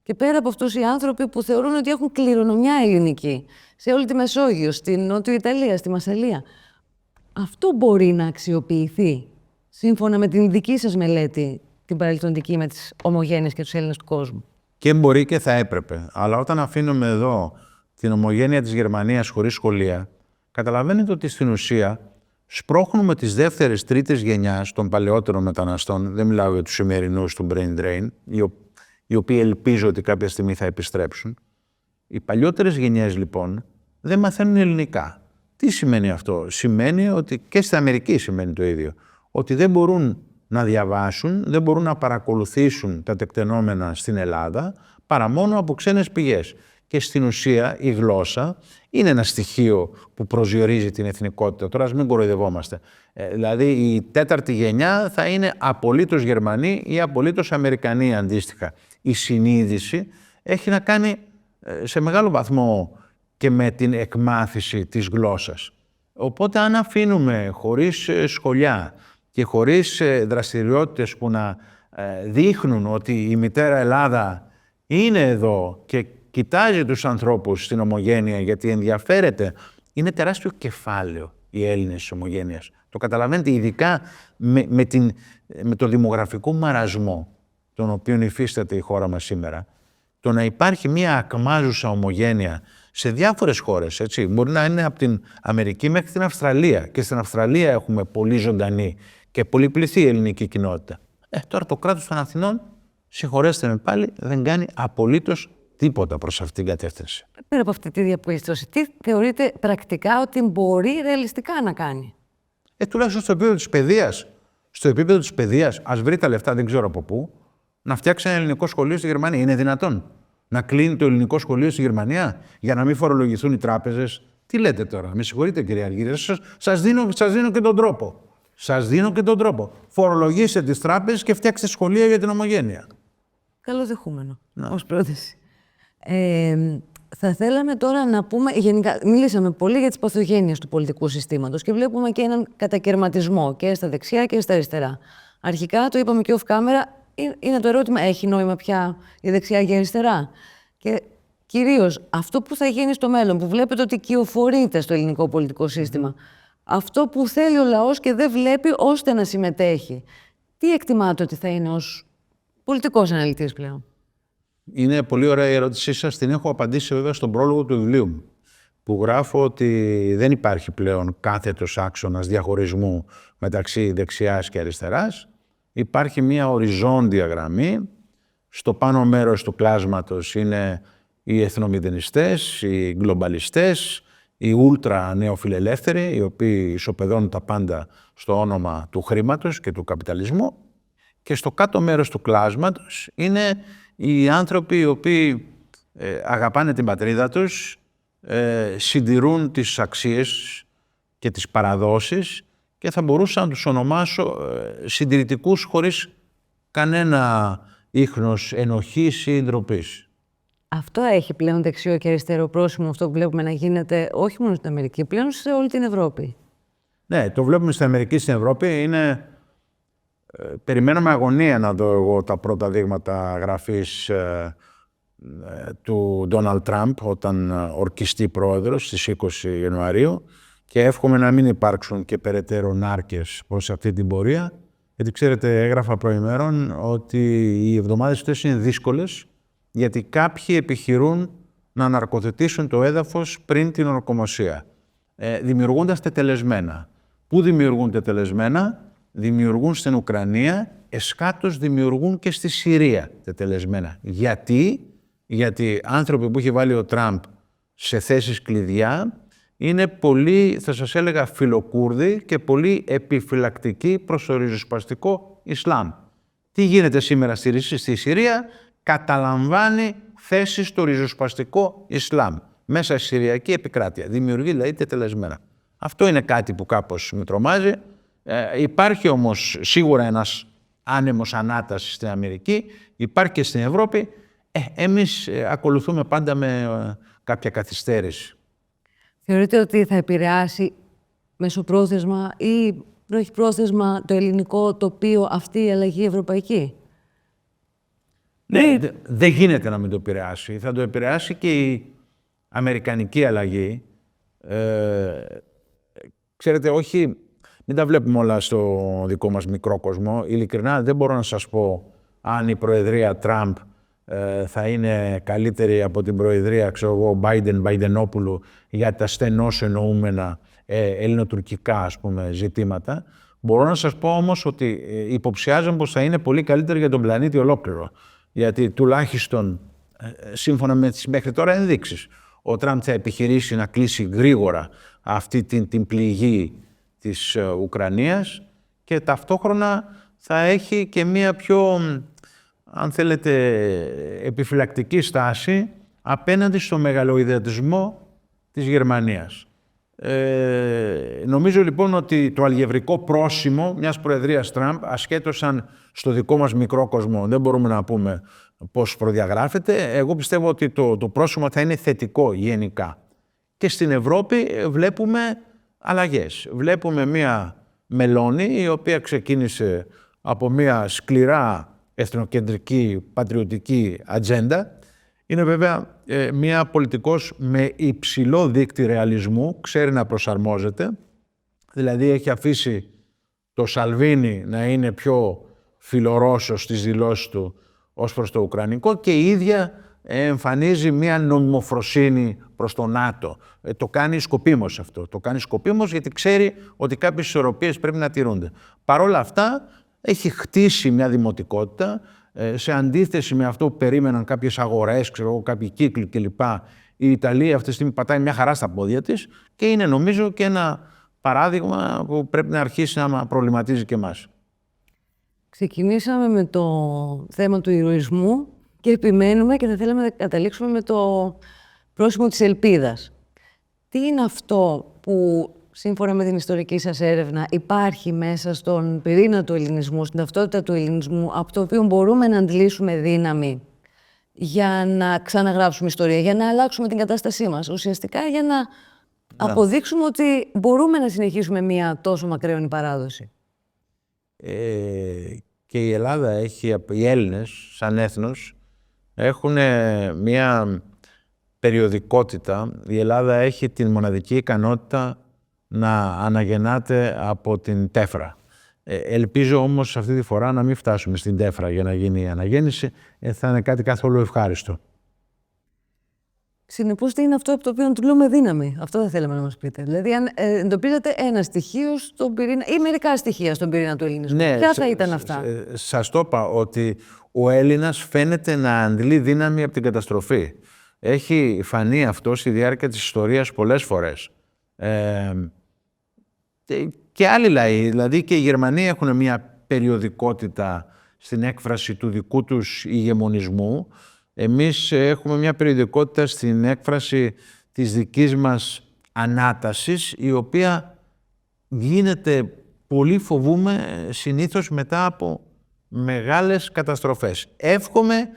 Και πέρα από αυτούς οι άνθρωποι που θεωρούν ότι έχουν κληρονομιά ελληνική σε όλη τη Μεσόγειο, στην Νότιο Ιταλία, στη Μασσαλία. Αυτό μπορεί να αξιοποιηθεί σύμφωνα με την δική σας μελέτη, την παρελθοντική με τις ομογένειες και τους Έλληνες του κόσμου? Και μπορεί και θα έπρεπε. Αλλά όταν αφήνουμε εδώ την ομογένεια της Γερμανίας χωρίς σχολεία, καταλαβαίνετε ότι στην ουσία σπρώχνουμε τις δεύτερες, τρίτες γενιάς των παλαιότερων μεταναστών, δεν μιλάω για τους σημερινούς του brain drain, οι οποίοι ελπίζω ότι κάποια στιγμή θα επιστρέψουν. Οι παλιότερες γενιές λοιπόν δεν μαθαίνουν ελληνικά. Τι σημαίνει αυτό? Σημαίνει ότι και στην Αμερική σημαίνει το ίδιο. Ότι δεν μπορούν να διαβάσουν, δεν μπορούν να παρακολουθήσουν τα τεκτενόμενα στην Ελλάδα παρά μόνο από ξένες πηγές. Και στην ουσία η γλώσσα είναι ένα στοιχείο που προσδιορίζει την εθνικότητα. Τώρα ας μην κοροϊδευόμαστε. Δηλαδή η τέταρτη γενιά θα είναι απολύτως Γερμανοί ή απολύτως Αμερικανοί αντίστοιχα. Η συνείδηση έχει να κάνει σε μεγάλο βαθμό και με την εκμάθηση της γλώσσας. Οπότε αν αφήνουμε χωρίς σχολιά και χωρίς δραστηριότητες που να δείχνουν ότι η μητέρα Ελλάδα είναι εδώ και κοιτάζει τους ανθρώπους στην ομογένεια γιατί ενδιαφέρεται, είναι τεράστιο κεφάλαιο οι Έλληνες της ομογένειας. Το καταλαβαίνετε ειδικά με το δημογραφικό μαρασμό τον οποίο υφίσταται η χώρα μας σήμερα. Το να υπάρχει μια ακμάζουσα ομογένεια σε διάφορες χώρες, έτσι, μπορεί να είναι από την Αμερική μέχρι την Αυστραλία και στην Αυστραλία έχουμε πολύ ζωντανή και πολυπληθή ελληνική κοινότητα. Τώρα το κράτος των Αθηνών, συγχωρέστε με πάλι, δεν κάνει απολύτως τίποτα προς αυτήν την κατεύθυνση. Πέρα από αυτή τη διαπίστωση, τι θεωρείτε πρακτικά ότι μπορεί ρεαλιστικά να κάνει? Τουλάχιστον στο επίπεδο της παιδείας. Στο επίπεδο της παιδείας, ας βρει τα λεφτά, δεν ξέρω από πού, να φτιάξει ένα ελληνικό σχολείο στη Γερμανία. Είναι δυνατόν να κλείνει το ελληνικό σχολείο στη Γερμανία για να μην φορολογηθούν οι τράπεζες? Τι λέτε τώρα? Με συγχωρείτε, κύριε Αργύρη, σας δίνω και τον τρόπο. Σας δίνω και τον τρόπο. Φορολογήστε τις τράπεζες και φτιάξτε σχολεία για την ομογένεια. Καλοδεχούμενο, ως πρόταση. Θα θέλαμε τώρα να πούμε, γενικά, μιλήσαμε πολύ για τις παθογένειες του πολιτικού συστήματος και βλέπουμε και έναν κατακαιρματισμό και στα δεξιά και στα αριστερά. Αρχικά, το είπαμε και off camera, είναι το ερώτημα, έχει νόημα πια η δεξιά και η αριστερά? Και κυρίως αυτό που θα γίνει στο μέλλον, που βλέπετε ότι κυοφορείται στο ελληνικό πολιτικό σύστημα, αυτό που θέλει ο λαός και δεν βλέπει ώστε να συμμετέχει. Τι εκτιμάτε ότι θα είναι ως πολιτικός αναλυτής πλέον? Είναι πολύ ωραία η ερώτησή σας. Την έχω απαντήσει βέβαια στον πρόλογο του βιβλίου μου, που γράφω ότι δεν υπάρχει πλέον κάθετος άξονας διαχωρισμού μεταξύ δεξιάς και αριστεράς. Υπάρχει μια οριζόντια γραμμή. Στο πάνω μέρος του κλάσματος είναι οι εθνομηδενιστές, οι γκλομπαλιστές, οι ούλτρα νεοφιλελεύθεροι, οι οποίοι ισοπεδώνουν τα πάντα στο όνομα του χρήματος και του καπιταλισμού. Και στο κάτω μέρος του κλάσματος είναι οι άνθρωποι οι οποίοι αγαπάνε την πατρίδα τους, συντηρούν τις αξίες και τις παραδόσεις και θα μπορούσα να τους ονομάσω συντηρητικούς χωρίς κανένα ίχνος ενοχής ή ντροπής. Αυτό έχει πλέον δεξιό και αριστερό πρόσημο, αυτό που βλέπουμε να γίνεται όχι μόνο στην Αμερική, πλέον σε όλη την Ευρώπη. Ναι, το βλέπουμε στην Αμερική, στην Ευρώπη. Περιμένω με αγωνία να δω εγώ τα πρώτα δείγματα γραφής του Ντόναλντ Τραμπ όταν ορκιστεί πρόεδρος στις 20 Ιανουαρίου και εύχομαι να μην υπάρξουν και περαιτέρω νάρκες προς αυτή την πορεία, γιατί ξέρετε, έγραφα προημέρων ότι οι εβδομάδες αυτές είναι δύσκολες γιατί κάποιοι επιχειρούν να ναρκοθετήσουν το έδαφος πριν την ορκομοσία, δημιουργώντας τετελεσμένα. Πού δημιουργούν τετελεσμένα? Δημιουργούν στην Ουκρανία, εσκάτως δημιουργούν και στη Συρία τετελεσμένα. Γιατί άνθρωποι που έχει βάλει ο Τραμπ σε θέσεις κλειδιά είναι πολύ, θα σας έλεγα, φιλοκούρδοι και πολύ επιφυλακτικοί προς το ριζοσπαστικό Ισλάμ. Τι γίνεται σήμερα στη Συρία? Καταλαμβάνει θέσεις στο ριζοσπαστικό Ισλάμ μέσα στη Συριακή επικράτεια. Δημιουργεί δηλαδή τετελεσμένα. Αυτό είναι κάτι που κάπως με τρομάζει. Υπάρχει όμως σίγουρα ένας άνεμος ανάτασης στην Αμερική, υπάρχει και στην Ευρώπη. Εμείς ακολουθούμε πάντα με κάποια καθυστέρηση. Θεωρείτε ότι θα επηρεάσει μεσοπρόθεσμα ή βραχυπρόθεσμα το ελληνικό τοπίο αυτή η αλλαγή ευρωπαϊκή? Ναι, δεν γίνεται να μην το επηρεάσει. Θα το επηρεάσει και η αμερικανική αλλαγή. Ξέρετε, όχι, μην τα βλέπουμε όλα στο δικό μας μικρό κόσμο. Ειλικρινά δεν μπορώ να σας πω αν η προεδρία Τραμπ θα είναι καλύτερη από την προεδρία, Biden-Bidenόπουλου για τα στενώς εννοούμενα ελληνοτουρκικά, ας πούμε, ζητήματα. Μπορώ να σας πω όμως ότι υποψιάζομαι πως θα είναι πολύ καλύτερη για τον πλανήτη ολόκληρο. Γιατί τουλάχιστον σύμφωνα με τις μέχρι τώρα ενδείξεις, ο Τραμπ θα επιχειρήσει να κλείσει γρήγορα αυτή την πληγή της Ουκρανίας και ταυτόχρονα θα έχει και μία πιο, αν θέλετε, επιφυλακτική στάση απέναντι στο μεγαλοειδεατισμό της Γερμανίας. Νομίζω λοιπόν ότι το αλγευρικό πρόσημο μιας προεδρίας Τραμπ, ασχέτως αν στο δικό μας μικρό κόσμο δεν μπορούμε να πούμε πώς προδιαγράφεται, εγώ πιστεύω ότι το πρόσημο θα είναι θετικό γενικά. Και στην Ευρώπη βλέπουμε αλλαγές. Βλέπουμε μια Μελώνη η οποία ξεκίνησε από μια σκληρά εθνοκεντρική πατριωτική ατζέντα. Είναι βέβαια μια πολιτικός με υψηλό δείκτη ρεαλισμού, ξέρει να προσαρμόζεται. Δηλαδή έχει αφήσει το Σαλβίνι να είναι πιο φιλορώσος στις δηλώσεις του ως προς το Ουκρανικό και η ίδια εμφανίζει μια νομιμοφροσύνη προς το ΝΑΤΟ. Το κάνει σκοπίμως αυτό. Το κάνει σκοπίμως γιατί ξέρει ότι κάποιες ισορροπίες πρέπει να τηρούνται. Παρ' όλα αυτά έχει χτίσει μια δημοτικότητα σε αντίθεση με αυτό που περίμεναν κάποιες αγορές, κάποιοι κύκλοι κλπ. Η Ιταλία αυτή τη στιγμή πατάει μια χαρά στα πόδια της και είναι νομίζω και ένα παράδειγμα που πρέπει να αρχίσει να προβληματίζει και εμάς. Ξεκινήσαμε με το θέμα του ηρωισμού και επιμένουμε και θα θέλαμε να καταλήξουμε με το πρόσημο της ελπίδας. Τι είναι αυτό που σύμφωνα με την ιστορική σας έρευνα, υπάρχει μέσα στον πυρήνα του ελληνισμού, στην ταυτότητα του ελληνισμού, από το οποίο μπορούμε να αντλήσουμε δύναμη για να ξαναγράψουμε ιστορία, για να αλλάξουμε την κατάστασή μας, ουσιαστικά για να αποδείξουμε ότι μπορούμε να συνεχίσουμε μια τόσο μακραίωνη παράδοση. Και η Ελλάδα έχει, οι Έλληνες σαν έθνος έχουν μια περιοδικότητα. Η Ελλάδα έχει την μοναδική ικανότητα να αναγεννάται από την τέφρα. Ελπίζω όμως αυτή τη φορά να μην φτάσουμε στην τέφρα για να γίνει η αναγέννηση. Θα είναι κάτι καθόλου ευχάριστο. Συνεπώς, τι είναι αυτό από το οποίο τουλούμε δύναμη? Αυτό θα θέλαμε να μας πείτε. Δηλαδή, αν εντοπίζατε ένα στοιχείο στον πυρήνα ή μερικά στοιχεία στον πυρήνα του ελληνισμού, ποια θα ήταν αυτά? Σας το είπα ότι ο Έλληνας φαίνεται να αντλεί δύναμη από την καταστροφή. Έχει φανεί αυτό στη διάρκεια της ιστορίας πολλές φορές. Και άλλοι λαοί, δηλαδή και οι Γερμανοί έχουν μια περιοδικότητα στην έκφραση του δικού τους ηγεμονισμού. Εμείς έχουμε μια περιοδικότητα στην έκφραση της δικής μας ανάτασης, η οποία γίνεται, πολύ φοβούμε, συνήθως μετά από μεγάλες καταστροφές. Εύχομαι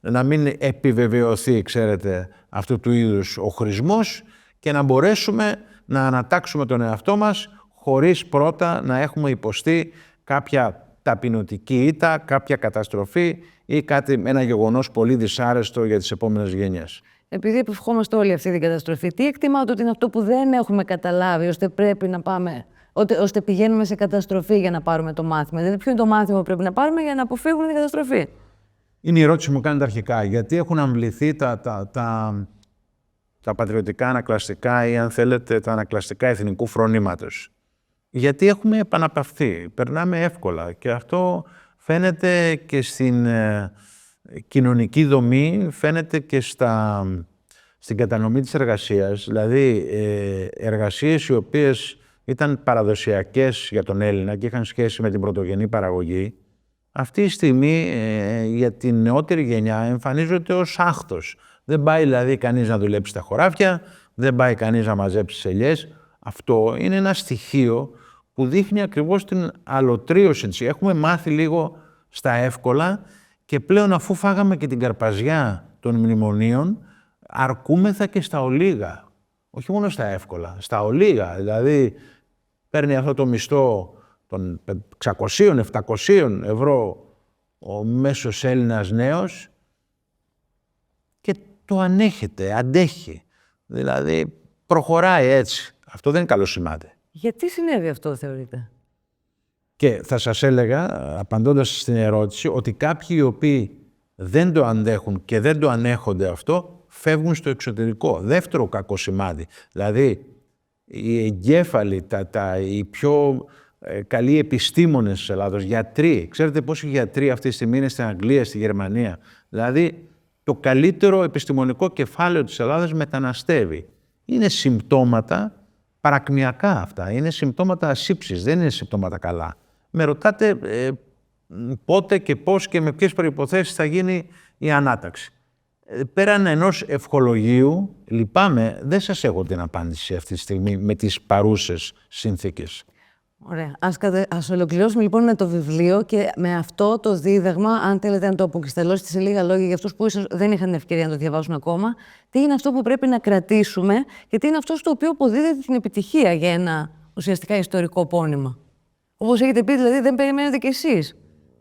να μην επιβεβαιωθεί, ξέρετε, αυτού του είδους ο χρησμός και να μπορέσουμε να ανατάξουμε τον εαυτό μας χωρίς πρώτα να έχουμε υποστεί κάποια ταπεινωτική ήττα, κάποια καταστροφή ή ένα γεγονός πολύ δυσάρεστο για τις επόμενες γενιές. Επειδή επιευχόμαστε όλη αυτή την καταστροφή, τι εκτιμάτε ότι είναι αυτό που δεν έχουμε καταλάβει, ώστε πρέπει να πάμε, ώστε πηγαίνουμε σε καταστροφή για να πάρουμε το μάθημα? Δηλαδή, ποιο είναι το μάθημα που πρέπει να πάρουμε για να αποφύγουμε την καταστροφή? Είναι η ερώτηση που μου κάνετε αρχικά. Γιατί έχουν αμβληθεί τα πατριωτικά ανακλαστικά ή, αν θέλετε, τα ανακλαστικά εθνικού φρονήματος? Γιατί έχουμε επαναπαυθεί, περνάμε εύκολα και αυτό φαίνεται και στην κοινωνική δομή, φαίνεται και στην κατανομή της εργασίας. Δηλαδή, εργασίες οι οποίες ήταν παραδοσιακές για τον Έλληνα και είχαν σχέση με την πρωτογενή παραγωγή, αυτή τη στιγμή για την νεότερη γενιά εμφανίζονται ως άχθος. Δεν πάει δηλαδή κανείς να δουλέψει στα χωράφια, δεν πάει κανείς να μαζέψει ελιές. Αυτό είναι ένα στοιχείο που δείχνει ακριβώς την αλωτρίωση. Έχουμε μάθει λίγο στα εύκολα και πλέον, αφού φάγαμε και την καρπαζιά των μνημονίων, αρκούμεθα και στα ολίγα. Όχι μόνο στα εύκολα, στα ολίγα. Δηλαδή, παίρνει αυτό το μισθό των 600-700 ευρώ ο μέσος Έλληνας νέος και το αντέχει. Δηλαδή, προχωράει έτσι. Αυτό δεν είναι καλό σημάδι. Γιατί συνέβη αυτό, θεωρείτε? Και θα σας έλεγα, απαντώντας στην ερώτηση, ότι κάποιοι οι οποίοι δεν το αντέχουν και δεν το ανέχονται αυτό, φεύγουν στο εξωτερικό. Δεύτερο κακό σημάδι. Δηλαδή, οι εγκέφαλοι, οι πιο καλοί επιστήμονες της Ελλάδος, γιατροί, ξέρετε πόσοι γιατροί αυτή τη στιγμή είναι στην Αγγλία, στη Γερμανία? Δηλαδή, το καλύτερο επιστημονικό κεφάλαιο της Ελλάδας μεταναστεύει. Είναι συμπτώματα παρακμιακά αυτά, είναι συμπτώματα ασύψης, δεν είναι συμπτώματα καλά. Με ρωτάτε πότε και πώς και με ποιες προϋποθέσεις θα γίνει η ανάταξη. Πέραν ενός ευχολογίου, λυπάμαι, δεν σας έχω την απάντηση αυτή τη στιγμή με τις παρούσες συνθήκες. Ωραία. Ας ολοκληρώσουμε λοιπόν με το βιβλίο και με αυτό το δίδαγμα, αν θέλετε να το αποκρισταλώσετε σε λίγα λόγια για αυτούς που ίσως δεν είχαν την ευκαιρία να το διαβάσουν ακόμα, τι είναι αυτό που πρέπει να κρατήσουμε και τι είναι αυτό στο οποίο αποδίδεται την επιτυχία για ένα ουσιαστικά ιστορικό πόνημα. Όπως έχετε πει, δηλαδή, δεν περιμένετε κι εσείς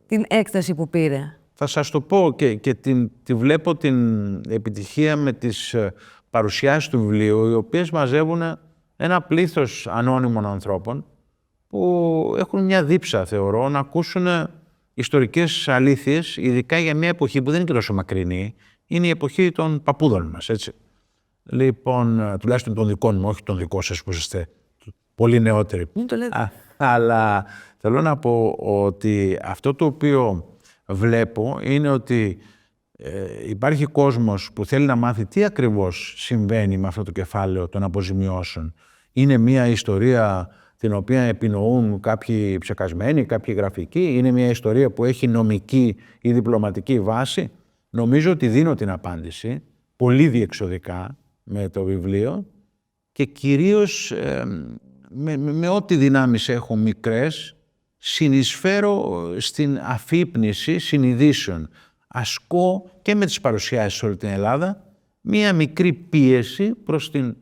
την έκταση που πήρε. Θα σας το πω και τη βλέπω την επιτυχία με τις παρουσιάσεις του βιβλίου, οι οποίες μαζεύουν ένα πλήθος ανώνυμων ανθρώπων που έχουν μια δίψα, θεωρώ, να ακούσουν ιστορικές αλήθειες, ειδικά για μια εποχή που δεν είναι και τόσο μακρινή, είναι η εποχή των παππούδων μας, έτσι. Λοιπόν, τουλάχιστον των δικών μου, όχι των δικών σας που είστε πολύ νεότεροι. Το λέτε. Αλλά θέλω να πω ότι αυτό το οποίο βλέπω είναι ότι υπάρχει κόσμος που θέλει να μάθει τι ακριβώς συμβαίνει με αυτό το κεφάλαιο των αποζημιώσεων. Είναι μια ιστορία την οποία επινοούν κάποιοι ψεκασμένοι, κάποιοι γραφικοί. Είναι μια ιστορία που έχει νομική ή διπλωματική βάση. Νομίζω ότι δίνω την απάντηση πολύ διεξοδικά με το βιβλίο και κυρίως με ό,τι δυνάμεις έχω μικρές, συνεισφέρω στην αφύπνιση συνειδήσεων. Ασκώ και με τις παρουσιάσεις σε όλη την Ελλάδα μία μικρή πίεση προς την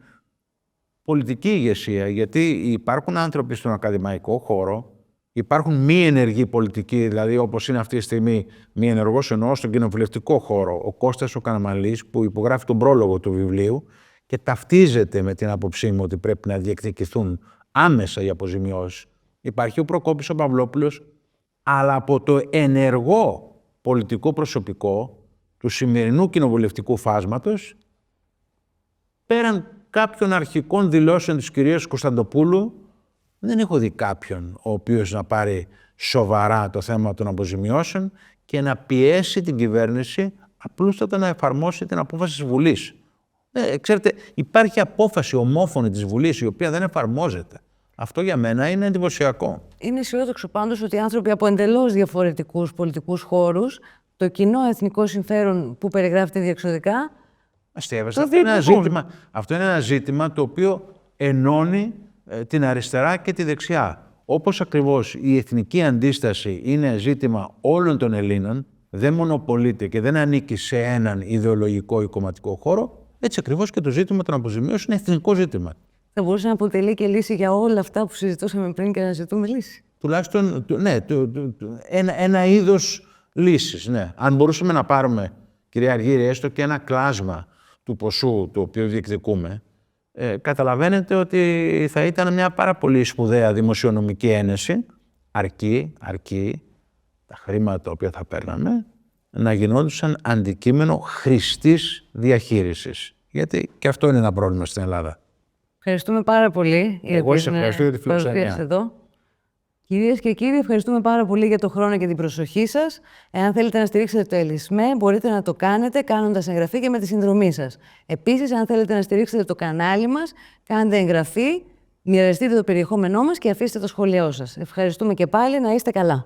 πολιτική ηγεσία, γιατί υπάρχουν άνθρωποι στον ακαδημαϊκό χώρο, υπάρχουν μη ενεργοί πολιτικοί, δηλαδή όπως είναι αυτή τη στιγμή μη ενεργός εννοώ στον κοινοβουλευτικό χώρο, ο Κώστας ο Καραμανλής που υπογράφει τον πρόλογο του βιβλίου και ταυτίζεται με την άποψή μου ότι πρέπει να διεκδικηθούν άμεσα οι αποζημιώσεις. Υπάρχει ο Προκόπης ο Παυλόπουλος, αλλά από το ενεργό πολιτικό προσωπικό του σημερινού κοινοβουλευτικού φάσματος, πέραν κάποιων αρχικών δηλώσεων της κυρίας Κωνσταντοπούλου, δεν έχω δει κάποιον ο οποίος να πάρει σοβαρά το θέμα των αποζημιώσεων και να πιέσει την κυβέρνηση απλούστατα να εφαρμόσει την απόφαση της Βουλής. Ξέρετε, υπάρχει απόφαση ομόφωνη της Βουλής η οποία δεν εφαρμόζεται. Αυτό για μένα είναι εντυπωσιακό. Είναι αισιόδοξο πάντως ότι άνθρωποι από εντελώς διαφορετικούς πολιτικούς χώρους, το κοινό εθνικό συμφέρον που περιγράφεται διεξοδικά. Αστείευεσαι. Αυτό είναι ένα ζήτημα το οποίο ενώνει την αριστερά και τη δεξιά. Όπως ακριβώς η εθνική αντίσταση είναι ζήτημα όλων των Ελλήνων, δεν μονοπολείται και δεν ανήκει σε έναν ιδεολογικό ή κομματικό χώρο, έτσι ακριβώς και το ζήτημα των αποζημιώσεων είναι εθνικό ζήτημα. Θα μπορούσε να αποτελεί και λύση για όλα αυτά που συζητούσαμε πριν και να ζητούμε λύση. Τουλάχιστον, ναι, ένα είδος λύσης, ναι. Αν μπορούσαμε να πάρουμε, κυρία Αργύρη, έστω και ένα κλάσμα του ποσού το οποίο διεκδικούμε, καταλαβαίνετε ότι θα ήταν μια πάρα πολύ σπουδαία δημοσιονομική ένεση, αρκεί τα χρήματα τα οποία θα παίρναμε να γινόντουσαν αντικείμενο χρηστής διαχείρισης. Γιατί και αυτό είναι ένα πρόβλημα στην Ελλάδα. Ευχαριστούμε πάρα πολύ. Εγώ σε ευχαριστώ για τη φιλοξενία. Εδώ. Κυρίες και κύριοι, ευχαριστούμε πάρα πολύ για το χρόνο και την προσοχή σας. Εάν θέλετε να στηρίξετε το ΕΛΙΣΜΕ, μπορείτε να το κάνετε κάνοντας εγγραφή και με τη συνδρομή σας. Επίσης, αν θέλετε να στηρίξετε το κανάλι μας, κάντε εγγραφή, μοιραστείτε το περιεχόμενό μας και αφήστε το σχόλιο σας. Ευχαριστούμε και πάλι, να είστε καλά.